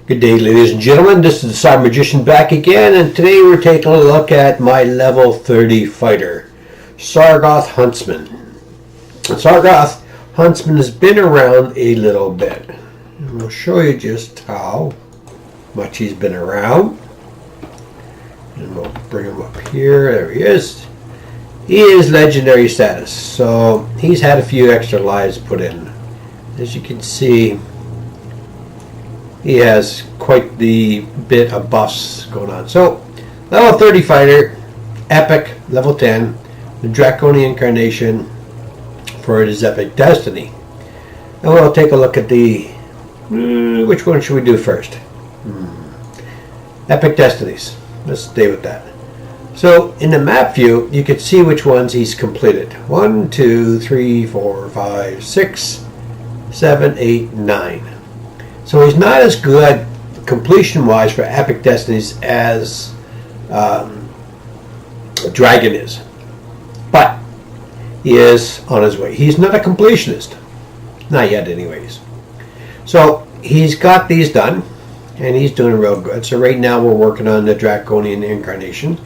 Good day, ladies and gentlemen. This is the Cyber Magician back again, and today we're taking a look at my level 30 fighter, Sargoth Huntsman. Sargoth Huntsman has been around a little bit. And we'll show you just how much he's been around. And we'll bring him up here. There he is. He is legendary status, so he's had a few extra lives put in. As you can see, he has quite the bit of buffs going on. So, level 30 fighter, epic, level 10, the Draconian incarnation for his epic destiny. And we'll take a look at the, which one should we do first? Epic destinies. Let's stay with that. So, in the map view, you can see which ones he's completed. 1, 2, 3, 4, 5, 6, 7, 8, 9. So he's not as good completion-wise for epic destinies as Dragon is, but he is on his way. He's not a completionist, not yet, anyways. So he's got these done, and he's doing real good. So right now we're working on the Draconian incarnation,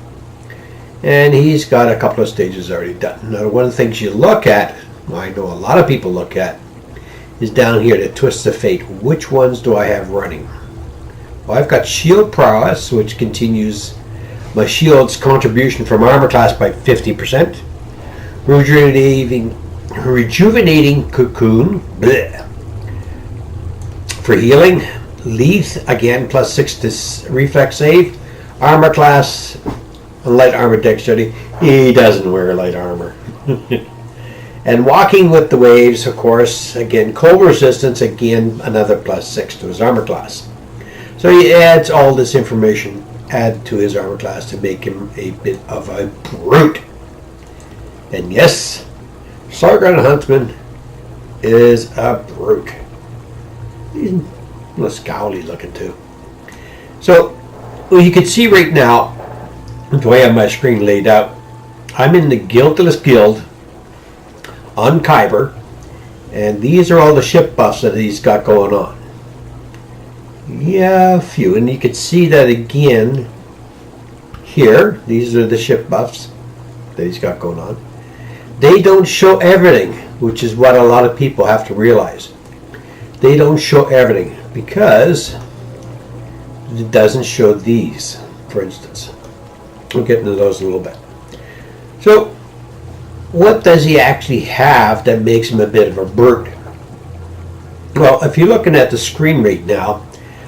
and he's got a couple of stages already done. Now, one of the things you look at, well, I know a lot of people look at, is down here, the Twists of Fate. Which ones do I have running? Well, I've got Shield Prowess, which continues my shield's contribution from armor class by 50%. Rejuvenating Cocoon bleh, for healing. Leaf, again, plus 6 to reflex save. Armor class, light armor dexterity. He doesn't wear light armor. And Walking with the Waves, of course, again, cold resistance, again, another plus 6 to his armor class. So he adds all this information, add to his armor class to make him a bit of a brute. And yes, Sargoth Huntsman is a brute. He's a little scowly looking too. So, well, you can see right now, the way I have my screen laid out, I'm in the Guiltless Guild on Kyber, and these are all the ship buffs that he's got going on. Yeah, a few, and you can see that again here. These are the ship buffs that he's got going on. They don't show everything, which is what a lot of people have to realize. They don't show everything because it doesn't show these, for instance. We'll get into those in a little bit. So, what does he actually have that makes him a bit of a brute? Well, if you're looking at the screen right now,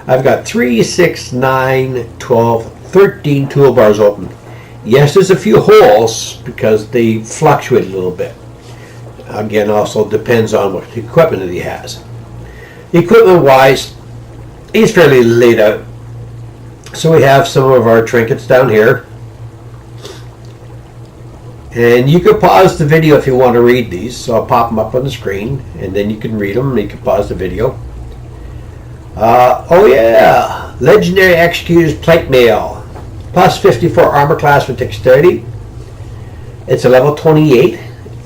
I've got 3, 6, 9, 12, 13 toolbars open. Yes, there's a few holes because they fluctuate a little bit. Again, also depends on what equipment that he has. Equipment-wise, he's fairly laid out. So we have some of our trinkets down here. And you can pause the video if you want to read these. So I'll pop them up on the screen, and then you can read them, and you can pause the video. Oh yeah, Legendary Executor's Plate Mail. Plus 54 armor class for dexterity. It's a level 28,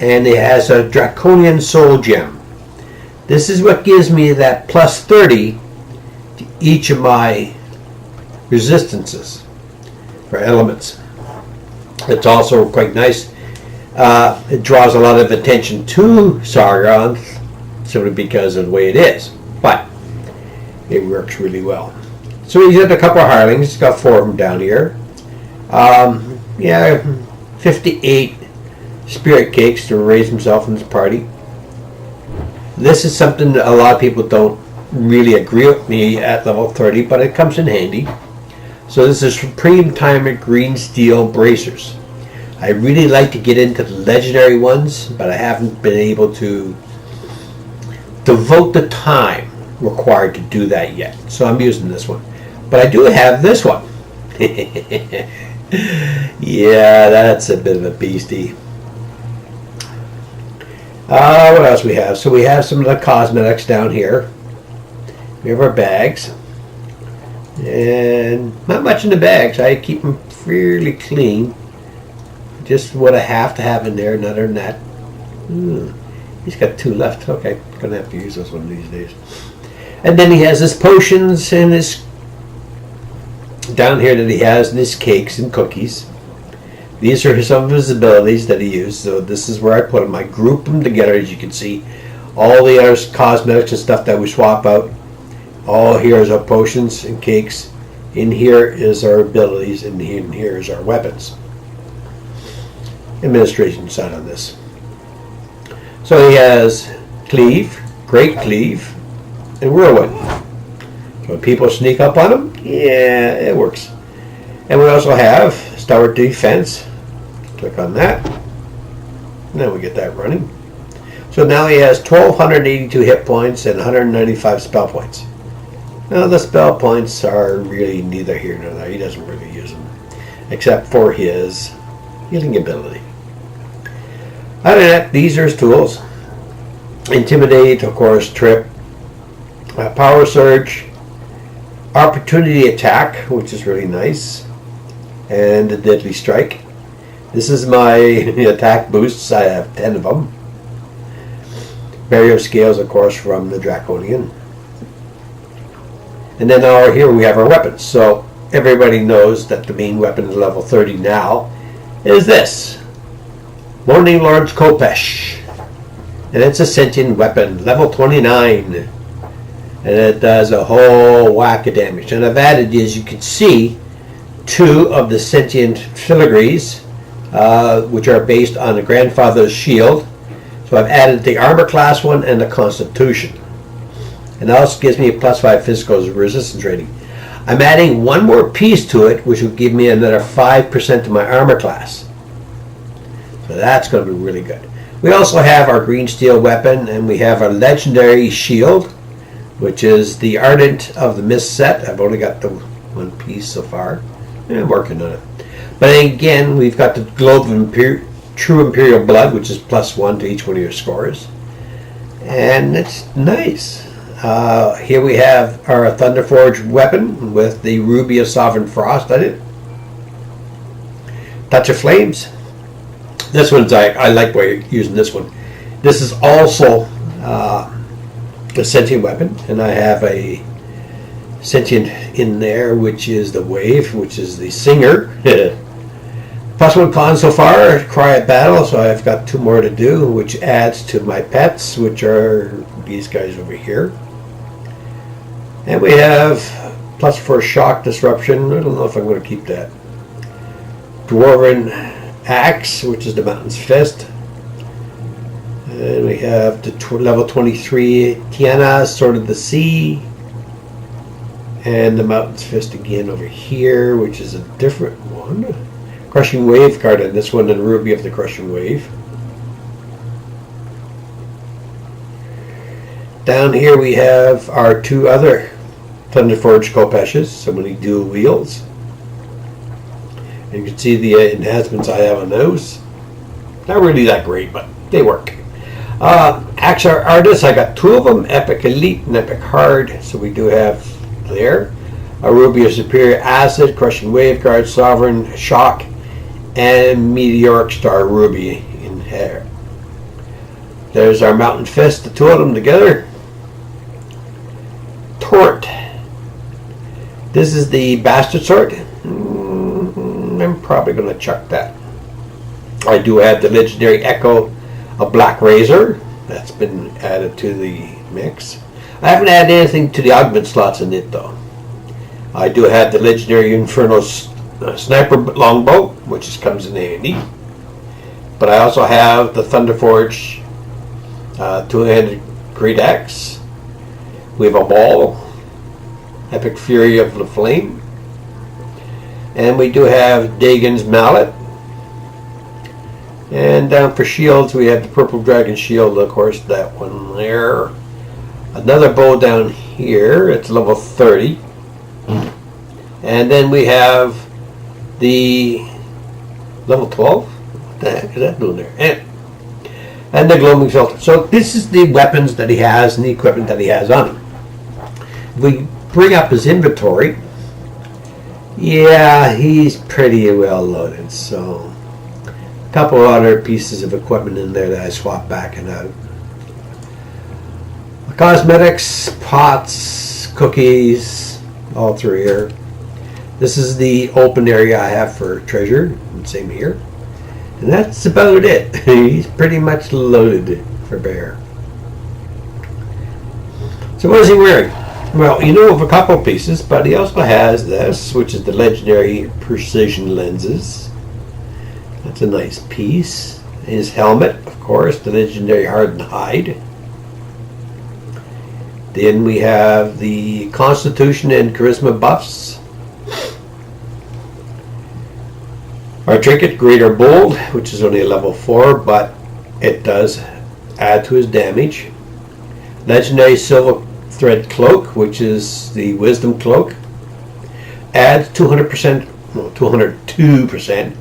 and it has a Draconian Soul Gem. This is what gives me that plus 30 to each of my resistances for elements. It's also quite nice. It draws a lot of attention to Sargoth simply because of the way it is, but it works really well. So he's got a couple of hirelings. He's got 4 of them down here. Yeah, 58 spirit cakes to raise himself and his party. This is something that a lot of people don't really agree with me at level 30, but it comes in handy. So this is Supreme Timer Green Steel Bracers. I really like to get into the legendary ones, but I haven't been able to devote the time required to do that yet. So I'm using this one. But I do have this one. Yeah, that's a bit of a beastie. What else we have? So we have some of the cosmetics down here. We have our bags. And not much in the bags. I keep them fairly clean. Just what I have to have in there, and other than that. He's got 2 left. Okay, gonna have to use those one of these days. And then he has his potions and his down here that he has in his cakes and cookies. These are some of his abilities that he used. So this is where I put them. I group them together, as you can see. All the other cosmetics and stuff that we swap out. All here is our potions and cakes. In here is our abilities, and in here is our weapons. Administration side on this. So he has Cleave, Great Cleave, and Whirlwind. So when people sneak up on him, yeah, it works. And we also have Stalwart Defense. Click on that. And then we get that running. So now he has 1,282 hit points and 195 spell points. Now the spell points are really neither here nor there. He doesn't really use them, except for his healing ability. Other than that, these are his tools. Intimidate, of course, Trip, Power Surge, Opportunity Attack, which is really nice, and the Deadly Strike. This is my attack boosts. I have 10 of them. Barrier Scales, of course, from the Draconian. And then here we have our weapons. So everybody knows that the main weapon is level 30 now is this. Morning Lord's Kopesh. And it's a sentient weapon, level 29. And it does a whole whack of damage. And I've added, as you can see, 2 of the sentient filigrees, which are based on the Grandfather's Shield. So I've added the armor class one and the Constitution. And that also gives me a +5 physical resistance rating. I'm adding one more piece to it, which will give me another 5% of my armor class. So that's going to be really good. We also have our green steel weapon, and we have our legendary shield, which is the Ardent of the Mist set. I've only got the one piece so far. I'm working on it. But again, we've got the Globe of True Imperial Blood, which is +1 to each one of your scores. And it's nice. Here we have our Thunderforged weapon with the Ruby of Sovereign Frost on it. Touch of Flames. This one's, I like why you're using this one. This is also a sentient weapon, and I have a sentient in there, which is the Wave, which is the Singer. +1 con so far, Cry at Battle, so I've got 2 more to do, which adds to my pets, which are these guys over here. And we have +4 Shock Disruption. I don't know if I'm going to keep that. Dwarven Axe, which is the Mountain's Fist. And we have the level 23 Tiana, Sword of the Sea. And the Mountain's Fist again over here, which is a different one. Crushing Wave card on this one, and Ruby of the Crushing Wave. Down here we have our 2 other Thunderforged Kopeshes, so many dual wheels. And you can see the enhancements I have on those. Not really that great, but they work. Axe Artists, I got 2 of them, Epic Elite and Epic Hard, so we do have there. A Ruby of Superior Acid, Crushing Wave card, Sovereign Shock, and Meteoric Star Ruby in here. There's our Mountain Fist, the 2 of them together. Torrent. This is the Bastard Sword. I'm probably going to chuck that. I do have the legendary Echo of Black Razor. That's been added to the mix. I haven't added anything to the augment slots in it though. I do have the legendary Inferno Sniper Longbow, which comes in handy. But I also have the Thunderforge 2-handed Great Axe. We have a Ball, Epic Fury of the Flame. And we do have Dagon's Mallet. And down for shields, we have the Purple Dragon Shield, of course, that one there. Another bow down here, it's level 30. And then we have the level 12. What the heck is that doing there? And the Gloaming Filter. So this is the weapons that he has and the equipment that he has on him. If we bring up his inventory, yeah, he's pretty well loaded. So a couple other pieces of equipment in there that I swap back and out. Cosmetics, pots, cookies, all through here. This is the open area I have for treasure. Same here. And that's about it. He's pretty much loaded for bear. So what is he wearing? Well, you know of a couple pieces, but he also has this, which is the legendary precision lenses. That's a nice piece. His helmet, of course, the legendary hardened hide. Then we have the Constitution and Charisma buffs. Our trinket, Greater Bold, which is only a level 4, but it does add to his damage. Legendary Silver Thread Cloak, which is the Wisdom Cloak, adds 200%, no, 202%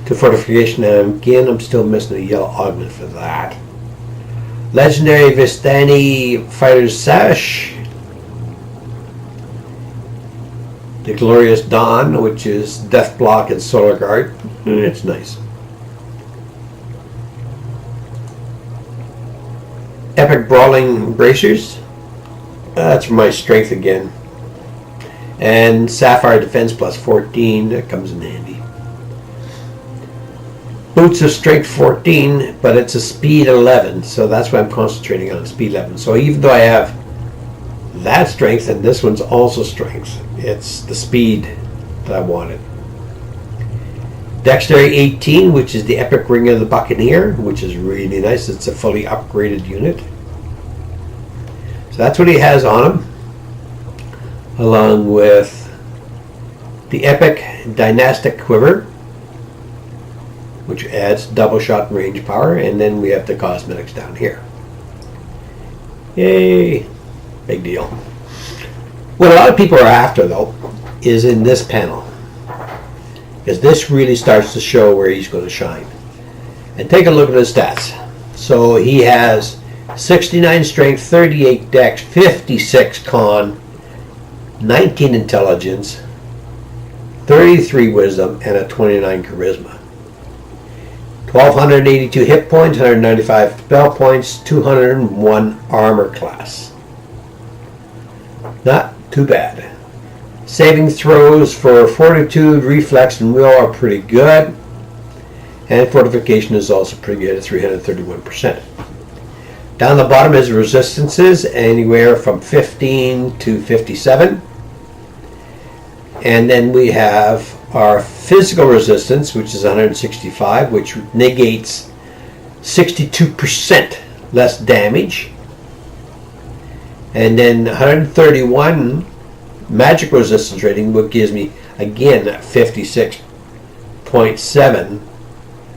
to fortification. And again, I'm still missing a yellow augment for that. Legendary Vistani Fighter's Sash. The Glorious Dawn, which is Death Block and Solar Guard. It's nice. Epic Brawling Bracers. That's for my strength again. And Sapphire Defense plus 14. That comes in handy. Boots of Strength 14, but it's a Speed 11. So that's why I'm concentrating on Speed 11. So even though I have that strength, and this one's also strength, it's the speed that I wanted. Dexterity 18, which is the Epic Ring of the Buccaneer, which is really nice. It's a fully upgraded unit. So that's what he has on him, along with the Epic Dynastic Quiver, which adds double shot range power, and then we have the cosmetics down here. Yay! Big deal. What a lot of people are after, though, is in this panel, because this really starts to show where he's going to shine. And take a look at his stats. So he has 69 strength, 38 dex, 56 con, 19 intelligence, 33 wisdom, and a 29 charisma. 1,282 hit points, 195 spell points, 201 armor class. Not too bad. Saving throws for fortitude, reflex, and will are pretty good. And fortification is also pretty good at 331%. Down the bottom is resistances, anywhere from 15 to 57. And then we have our physical resistance, which is 165, which negates 62% less damage. And then 131 magic resistance rating, what gives me, again, 56.7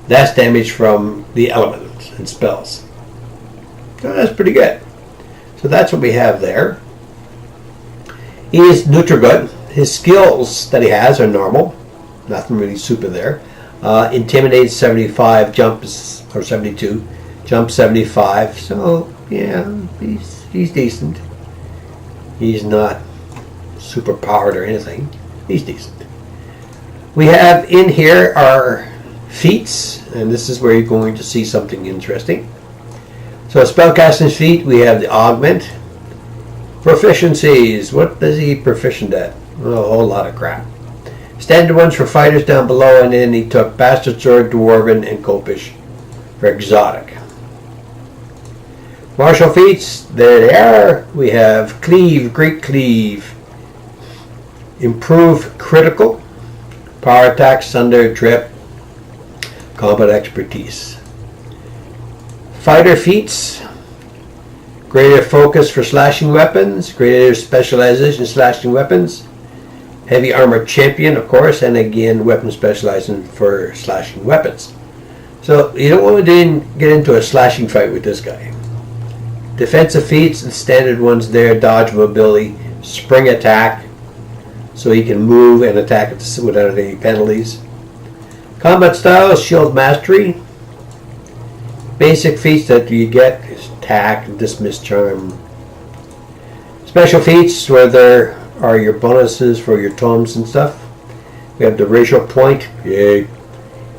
less damage from the elements and spells. So that's pretty good. So that's what we have there. He is neutral good. His skills that he has are normal. Nothing really super there. Intimidate 75, jumps, or 72, jump 75. So yeah, he's decent. He's not super powered or anything. He's decent. We have in here our feats, and this is where you're going to see something interesting. So spellcasting feat, we have the augment. Proficiencies, what does he proficient at? A whole lot of crap. Standard ones for fighters down below, and then he took Bastard Sword, Dwarven, and Copish for exotic. Martial feats, there they are. We have Cleave, Great Cleave, Improve Critical, Power Attack, Sunder, Trip, Combat Expertise. Fighter feats, Greater Focus for slashing weapons, Greater Specialization slashing weapons, Heavy Armor Champion, of course, and again, Weapon Specializing for slashing weapons. So you don't want to get into a slashing fight with this guy. Defensive feats, the standard ones there, Dodge, Mobility, Spring Attack, so he can move and attack without any penalties. Combat styles, Shield Mastery. Basic feats that you get is Attack, Dismiss Charm. Special feats, where there are your bonuses for your tomes and stuff. We have the Racial Point, yay.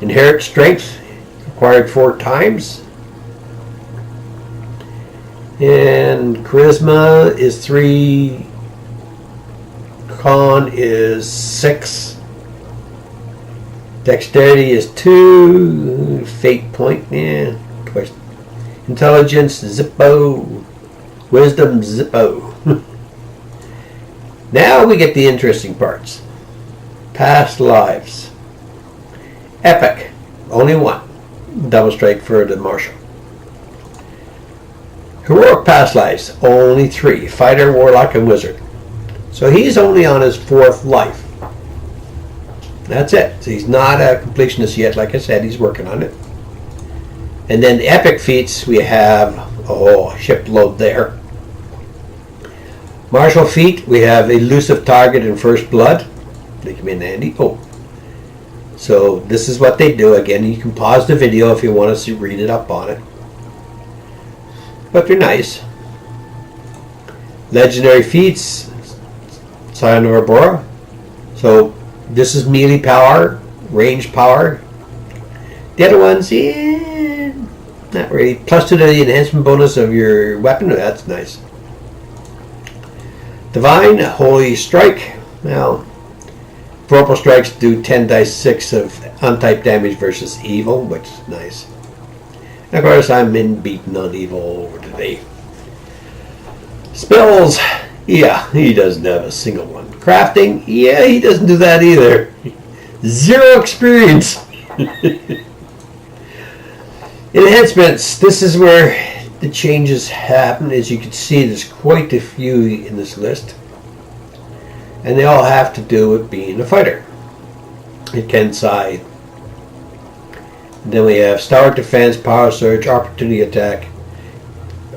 Inherent Strength, acquired 4 times. And Charisma is 3 Con is 6. Dexterity is 2. Fate point, yeah, twice. Intelligence, zippo. Wisdom, zippo. Now we get the interesting parts. Past lives. Epic, only 1. Double strike for the martial. Heroic past lives, only 3. Fighter, warlock, and wizard. So he's only on his 4th life. That's it. So he's not a completionist yet. Like I said, he's working on it. And then the epic feats, we have, shipload there. Martial feat, we have elusive target and first blood. They come in handy. So this is what they do. Again, you can pause the video if you want to read it up on it. But they're nice. Legendary feats, Scion of Arbora. So this is melee power, range power. The other ones, not really. +2 to the enhancement bonus of your weapon. That's nice. Divine, Holy Strike. Now, purple strikes do 10 dice 6 of untyped damage versus evil, which is nice. And of course, I'm beaten on evil over today. Spells, yeah, he doesn't have a single one. Crafting, yeah, he doesn't do that either. 0 experience. Enhancements, this is where the changes happen. As you can see, there's quite a few in this list. And they all have to do with being a fighter. It can side. Then we have Star Defense, Power Surge, Opportunity Attack,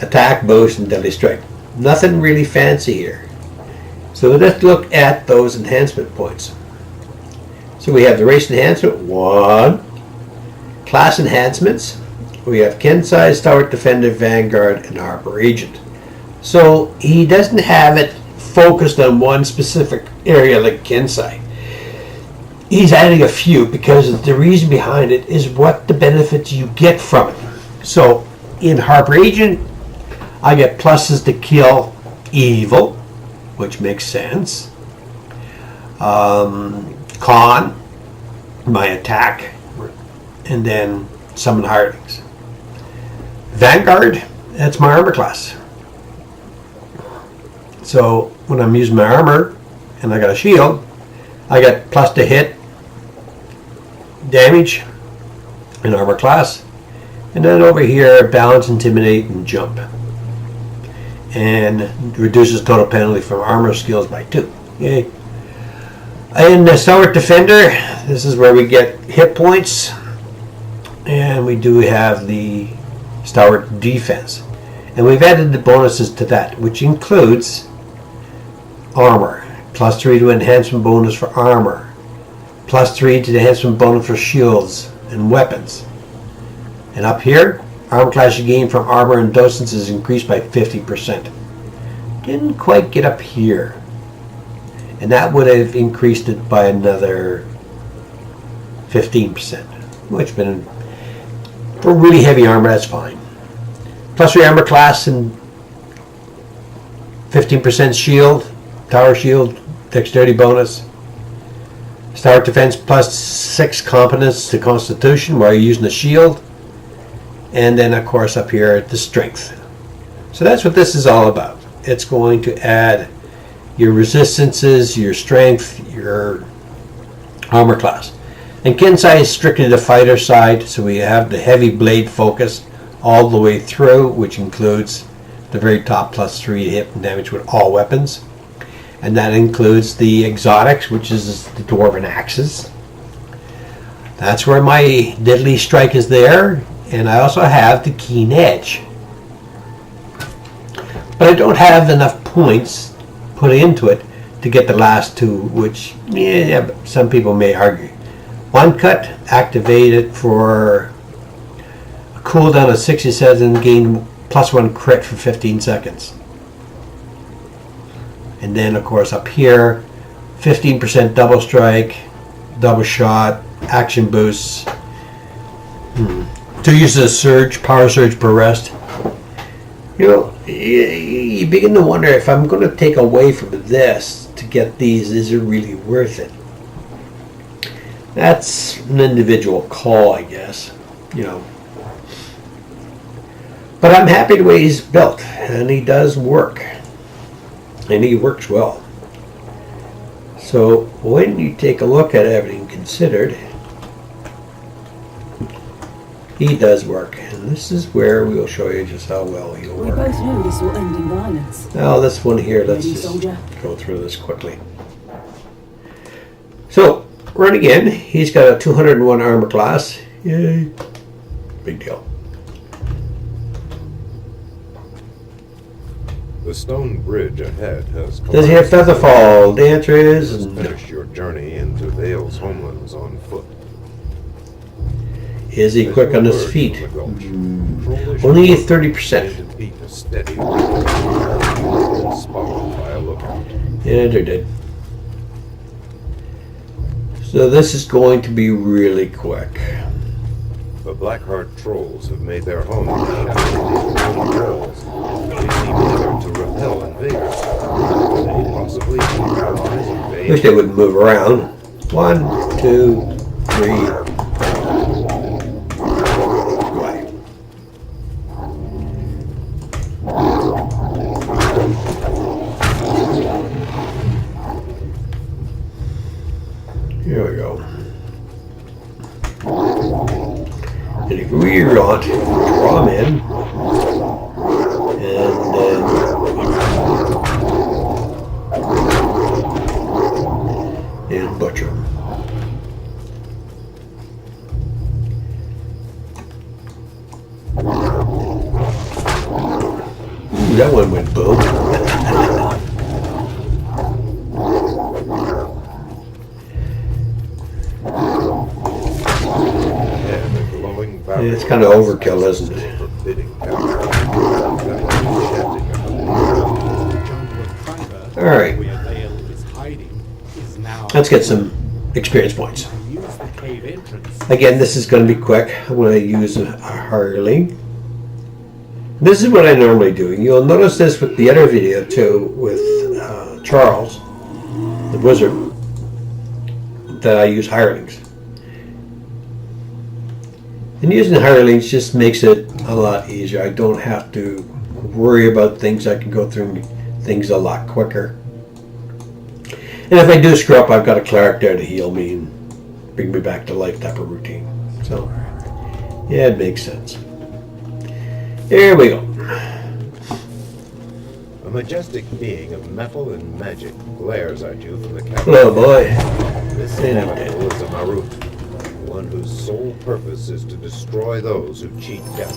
Attack Boost, and Deadly Strike. Nothing really fancy here. So let's look at those enhancement points. So we have the Race Enhancement, 1. Class Enhancements. We have Kensai, Stalwart Defender, Vanguard, and Harbor Agent. So he doesn't have it focused on one specific area like Kensai. He's adding a few because the reason behind it is what the benefits you get from it. So in Harbor Agent, I get pluses to kill evil, which makes sense. Con, my attack, and then summon hirelings. Vanguard, that's my armor class. So when I'm using my armor and I got a shield, I get plus to hit, damage, and armor class. And then over here, balance, intimidate, and jump. And reduces total penalty from armor skills by 2. Yay. In the Stalwart Defender, this is where we get hit points. And we do have the Stalwart Defense. And we've added the bonuses to that, which includes armor. +3 to enhancement bonus for armor. +3 to the enhancement bonus for shields and weapons. And up here, armor class you gain from armor and docents is increased by 50%. Didn't quite get up here. And that would have increased it by another 15%. Which been for really heavy armor, that's fine. +3 armor class and 15% shield, tower shield, dexterity bonus. Stalwart Defense +6 competence to Constitution while you're using the shield. And then, of course, up here, the strength. So that's what this is all about. It's going to add your resistances, your strength, your armor class. And Kensai is strictly the fighter side, so we have the heavy blade focus all the way through, which includes the very top +3 hit and damage with all weapons. And that includes the exotics, which is the dwarven axes. That's where my deadly strike is there. And I also have the keen edge. But I don't have enough points put into it to get the last 2, which some people may argue. One cut, activate it for a cooldown of 60 seconds and gain +1 crit for 15 seconds. And then, of course, up here, 15% double strike, double shot, action boosts. 2 uses of surge, power surge per rest. You know, you begin to wonder if I'm going to take away from this to get these, is it really worth it? That's an individual call, I guess. You know. But I'm happy the way he's built, and he does work. And he works well. So when you take a look at everything considered, he does work. And this is where we will show you just how well he'll We work. both know this will end in violence. Now this one here, let's Ready, just soldier? go through this quickly. So, run again. He's got a 201 armor class. Yay. Big deal. The stone bridge ahead has Does he have Featherfall? The answer is no. finish your journey into Vale's homelands on foot. Is he quick on his feet? Only 30%. Beat a steady spotted by a lookout. Yeah, they did. So this is going to be really quick. The Blackheart trolls have made their home in the shadow of the walls. They seem eager to repel invaders. They possibly allies invade. Wish they wouldn't move around. 1, 2, 3. Right. Here we go. And if we want, draw them in, and then butcher them. Ooh, that one went boom. It's kind of overkill, isn't it? All right. Let's get some experience points. Again, this is going to be quick. I'm going to use a Harley. This is what I normally do. You'll notice this with the other video too, with Charles, the wizard, that I use hirelings. And using hirelings just makes it a lot easier. I don't have to worry about things. I can go through things a lot quicker. And if I do screw up, I've got a cleric there to heal me and bring me back to life type of routine. So, yeah, it makes sense. Here we go. A majestic being of metal and magic glares at you from the capital. Oh boy. This inevitable is a Marut, one whose sole purpose is to destroy those who cheat death.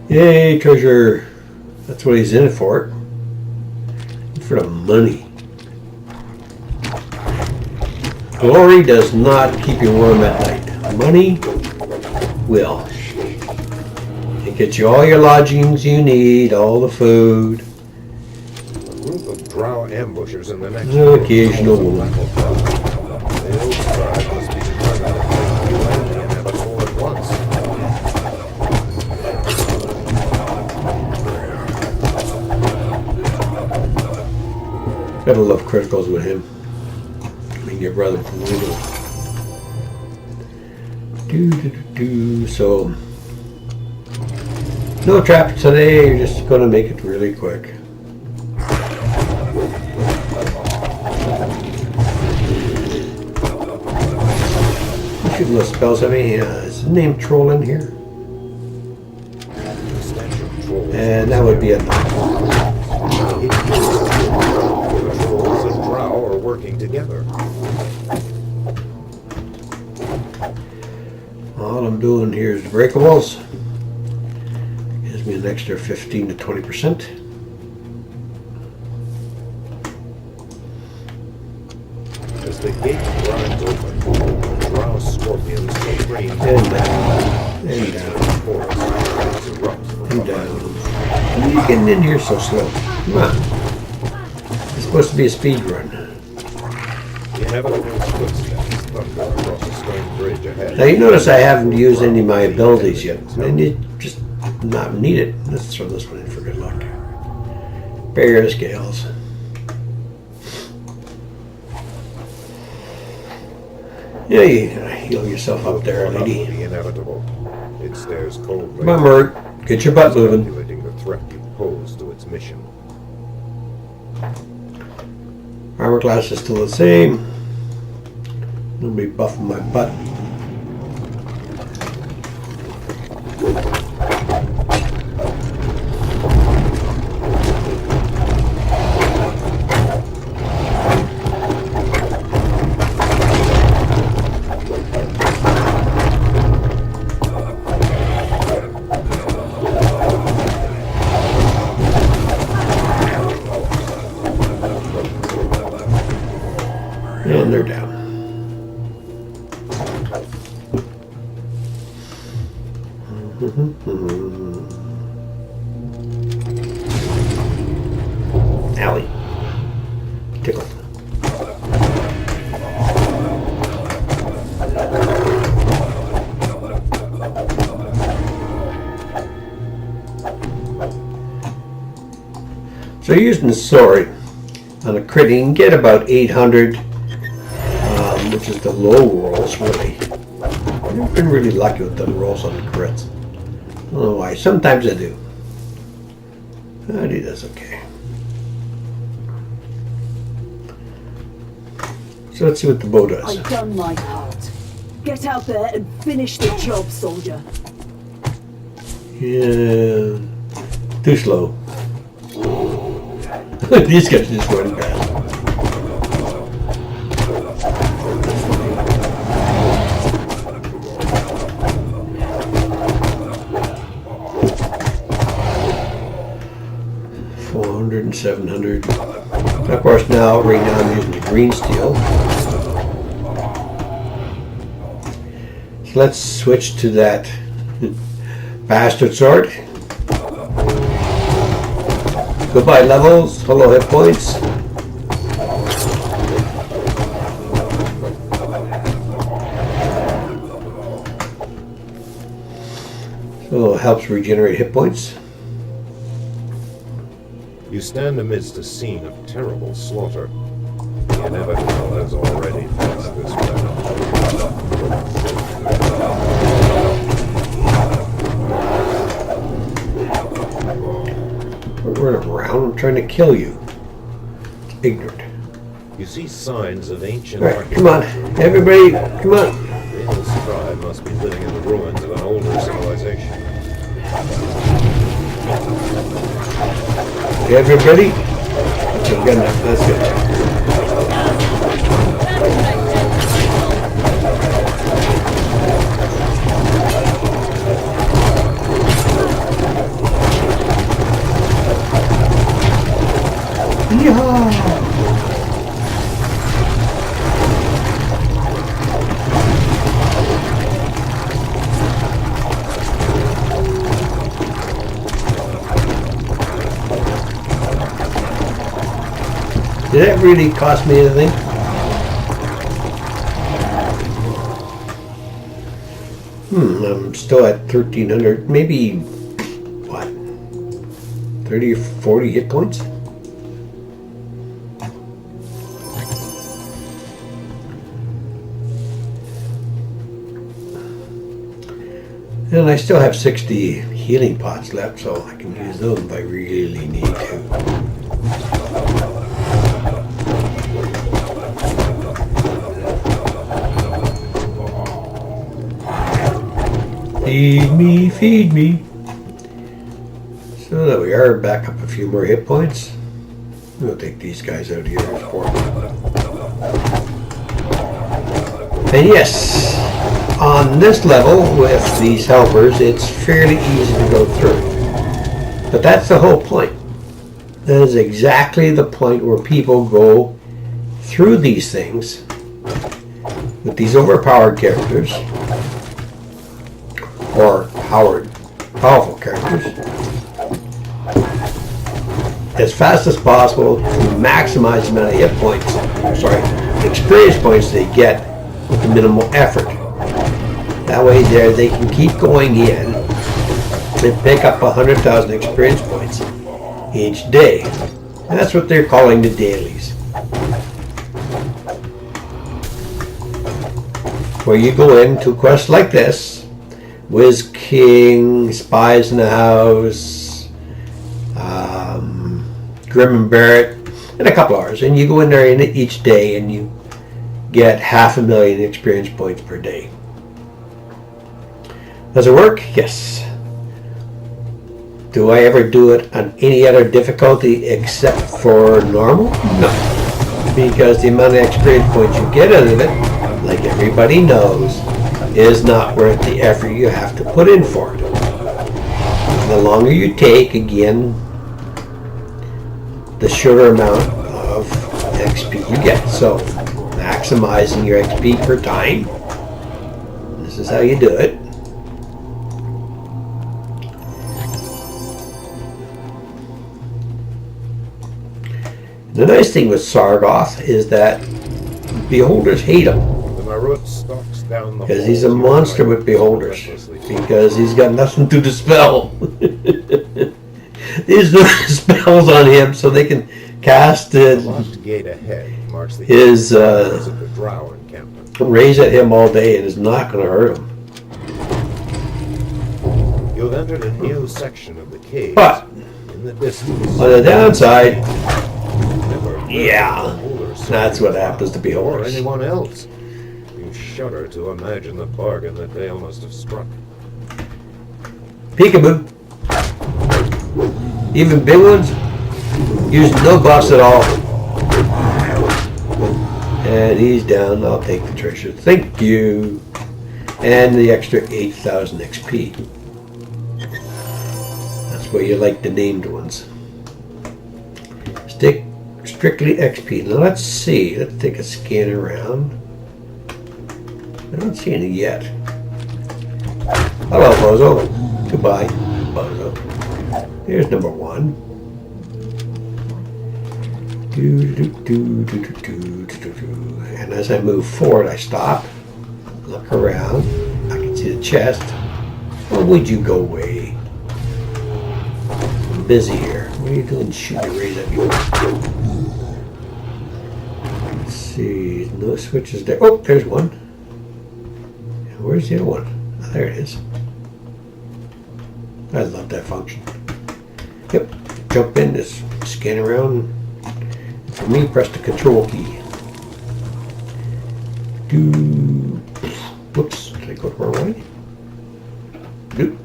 Yay, treasure. That's what he's in it for. For the money. Glory does not keep you warm at night. Money will. It gets you all your lodgings you need, all the food. A group of drow ambushers in the next An occasional woman. The old tribe must be determined to fight you and the inevitable at once. Gotta love criticals with him. I mean, your brother from Legal. So, no trap today. You're just gonna make it really quick. You should list spells. I mean, is the name Troll in here? And that would be enough. The trolls and drow are working together. All I'm doing here is breakables. Gives me an extra 15 to 20%. As the gate grinds open, drow scorpions scream And down. And down. erupts And down. Why are you getting in here so slow? Come on. It's supposed to be a speed run. The inevitable footsteps thunder across a stone bridge ahead. Now you notice I haven't used any of my abilities yet. And you just not needed. Let's throw this one in for good luck. Barrier scales. Yeah, you heal yourself up there, lady. The inevitable. It stares coldly. Come on, Mert. Get your butt moving. Calculating the threat you pose to its mission. Armor class is still the same. Nobody buffing my butt. And they're down. Alley. Tickled. So using the sword on a crit, you can get about 800, which is the low rolls, really. I've been really lucky with the rolls on the crits. I don't know why. Sometimes I do. But he does okay. So let's see what the bow does. I've done my part. Get out there and finish the job, soldier. Yeah. Too slow. These guys just running fast. And 700. Of course, now right now I'm using the green steel. So let's switch to that bastard sword. Goodbye levels, hello hit points. So it helps regenerate hit points. You stand amidst a scene of terrible slaughter. The inevitable has already passed this way. We're running around, I'm trying to kill you. It's ignorant. You see signs of ancient Alright, come on. Everybody, come on. This tribe must be living in the ruins of an older civilization. Everybody? Okay, good enough. That's good. Yeehaw! Did that really cost me anything? I'm still at 1300, maybe, what, 30 or 40 hit points? And I still have 60 healing pots left, so I can use those if I really need to. Feed me, feed me. So there we are, back up a few more hit points. We'll take these guys out here for me. And yes, on this level with these helpers, it's fairly easy to go through. But that's the whole point. That is exactly the point where people go through these things with these overpowered characters. Or powerful characters, as fast as possible to maximize the amount of hit points, experience points they get with the minimal effort. That way they can keep going in and pick up 100,000 experience points each day. And that's what they're calling the dailies. Where you go into quests like this, Whiz King, Spies in the House, Grim and Barrett, and a couple hours. And you go in there each day and you get 500,000 experience points per day. Does it work? Yes. Do I ever do it on any other difficulty except for normal? No. Because the amount of experience points you get out of it, like everybody knows, is not worth the effort you have to put in for it. The longer you take, again, the shorter amount of XP you get. So, maximizing your XP per time. This is how you do it. The nice thing with Sargoth is that beholders hate him. Because he's a monster with beholders. Because he's got nothing to dispel. There's no spells on him, so they can cast his raise at him all day, and it's not going to hurt him. You've entered a new section of the cave. But in the distance, on the downside, yeah, that's what happens to or beholders. anyone else. You shudder to imagine the bargain that Dale must have struck. Peekaboo. Even big ones use no buffs at all. And he's down. I'll take the treasure. Thank you. And the extra 8,000 XP. That's where you like the named ones. Stick strictly XP. Now let's see. Let's take a scan around. I don't see any yet. Hello, Bozo. Goodbye, Bozo. Here's number 1. And as I move forward, I stop, look around. I can see the chest. Or would you go away? I'm busy here. What are you doing shooting rays at me? Let's see. No switches there. Oh, there's one. Where's the other one? Oh, there it is. I love that function. Yep. Jump in, just scan around. For me, press the control key. Whoops, did I go the wrong way? Doop.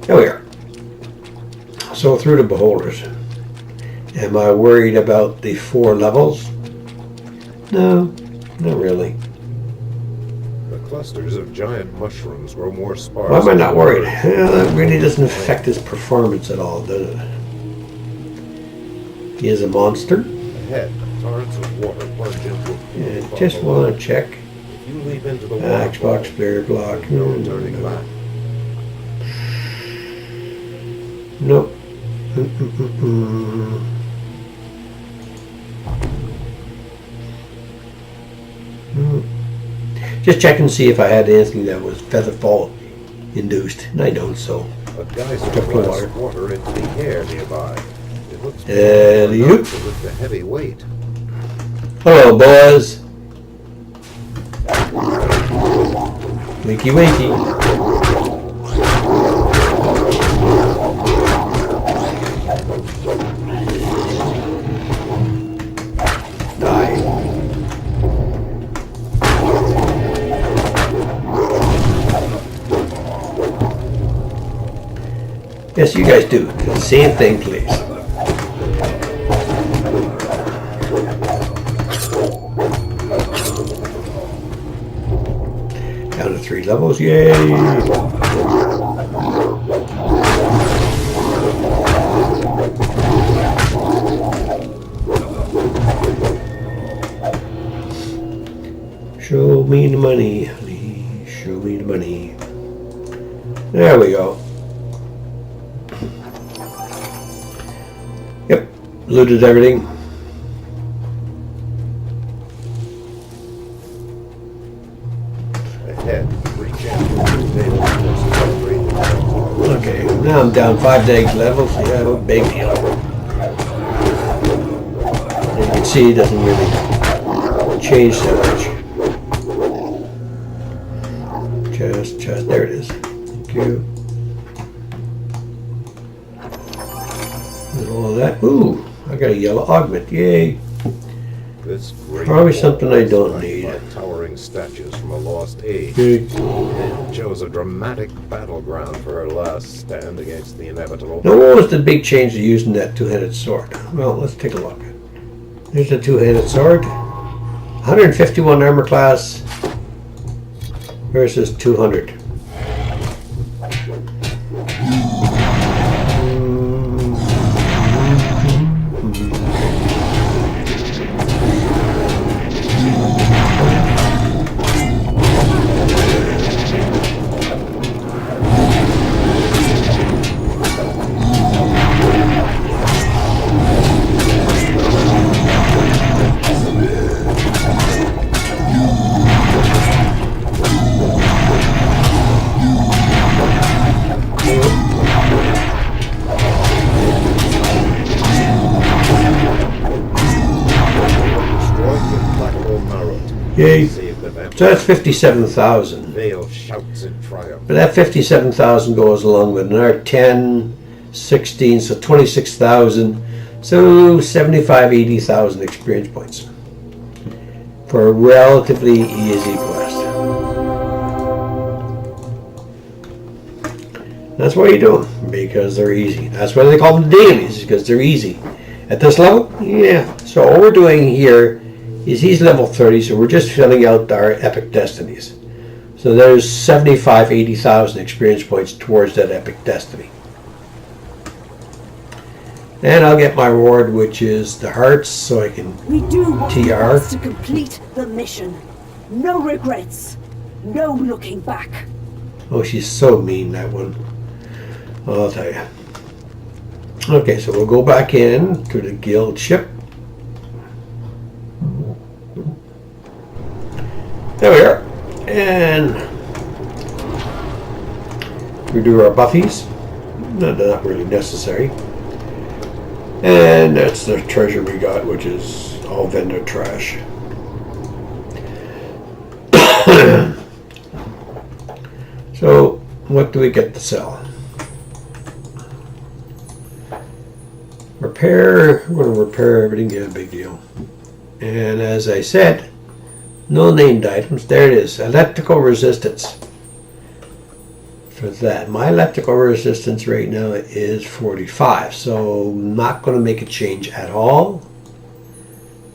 There we are. So through the beholders. Am I worried about the 4 levels? No, not really. The clusters of giant mushrooms grow more sparse. Why am I not worried? Well, that really doesn't affect his performance at all, does it? He is a monster. Ahead, torrents of water plunge into a pool. And just want to check. If you leap into the water, Xbox player block. no returning back. Nope. Just check and see if I had anything that was featherfall induced, and I don't, so. A geyser Took the blasts water. water into the air nearby. It looks Alley-oop. to lift a heavy weight. Hello, boys. Winky winky. Die. Yes, you guys do. The same thing, please. Down to 3 levels, yay! Show me the money, honey. Show me the money. There we go. Yep, looted everything. Ahead, 3 champions of Dale I'm down 5 negative levels. Yeah, no big deal. As you can see, it doesn't really change so much. Just, there it is. Thank you. And all of that. Ooh, I got a yellow augment. Yay. This great Probably something I don't wall is need. like towering statues from a lost age. Yay. It shows a dramatic battleground for her last stand against the inevitable. Now, what was the big change to using that two-handed sword? Well, let's take a look. There's the two-handed sword. 151 armor class versus 200. Yay. So that's 57,000. Vale shouts in triumph. But that 57,000 goes along with another 10, 16, so 26,000. So 75, 80,000 experience points for a relatively easy quest. That's what you do, because they're easy. That's why they call them dailies, because they're easy. At this level, yeah. So all we're doing here is he's level 30, so we're just filling out our epic destinies. So there's 75, 80,000 experience points towards that epic destiny. And I'll get my reward, which is the hearts, so I can We do what we TR. must to complete the mission. No regrets. No looking back. Oh, she's so mean, that one. I'll tell you. Okay, so we'll go back in to the guild ship. There we are. And we do our buffies. No, they're not really necessary. And that's the treasure we got, which is all vendor trash. So, what do we get to sell? Repair. We're going to repair everything. Yeah, big deal. And as I said, no named items. There it is. Electrical resistance. For that, my electrical resistance right now is 45. So I'm not going to make a change at all.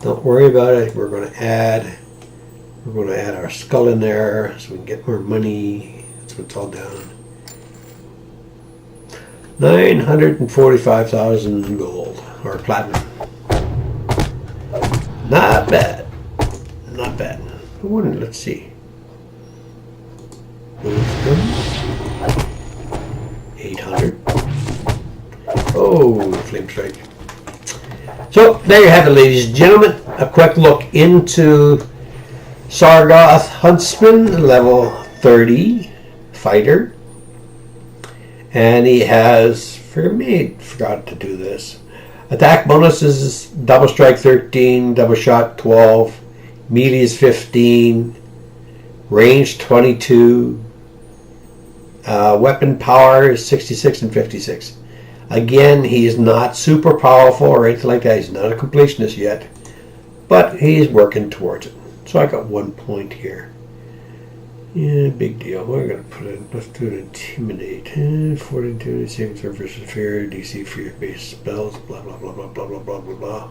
Don't worry about it. We're going to add our skull in there so we can get more money. That's what it's all down. 945,000 gold or platinum. Not bad. Not bad. I wonder, let's see. 800. Oh, flame strike. So there you have it, ladies and gentlemen. A quick look into Sargoth Huntsman, level 30 fighter. And he has, forgot to do this. Attack bonuses is double strike 13, double shot 12, melee is 15, range 22, weapon power is 66 and 56. Again, he is not super powerful or anything like that. He's not a completionist yet, but he's working towards it. So I got 1 point here. Yeah, big deal. We're going to put in, let's do an intimidate. 42, saving throw versus fear, DC fear based spells, blah, blah, blah, blah, blah, blah, blah, blah, blah.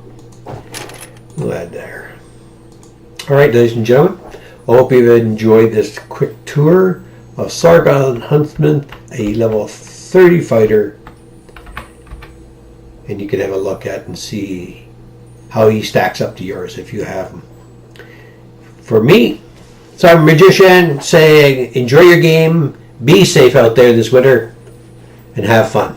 We'll add there. Alright, ladies and gentlemen, I hope you've enjoyed this quick tour of Sargon Huntsman, a level 30 fighter. And you can have a look at and see how he stacks up to yours if you have him. For me, so I'm a magician saying, enjoy your game, be safe out there this winter, and have fun.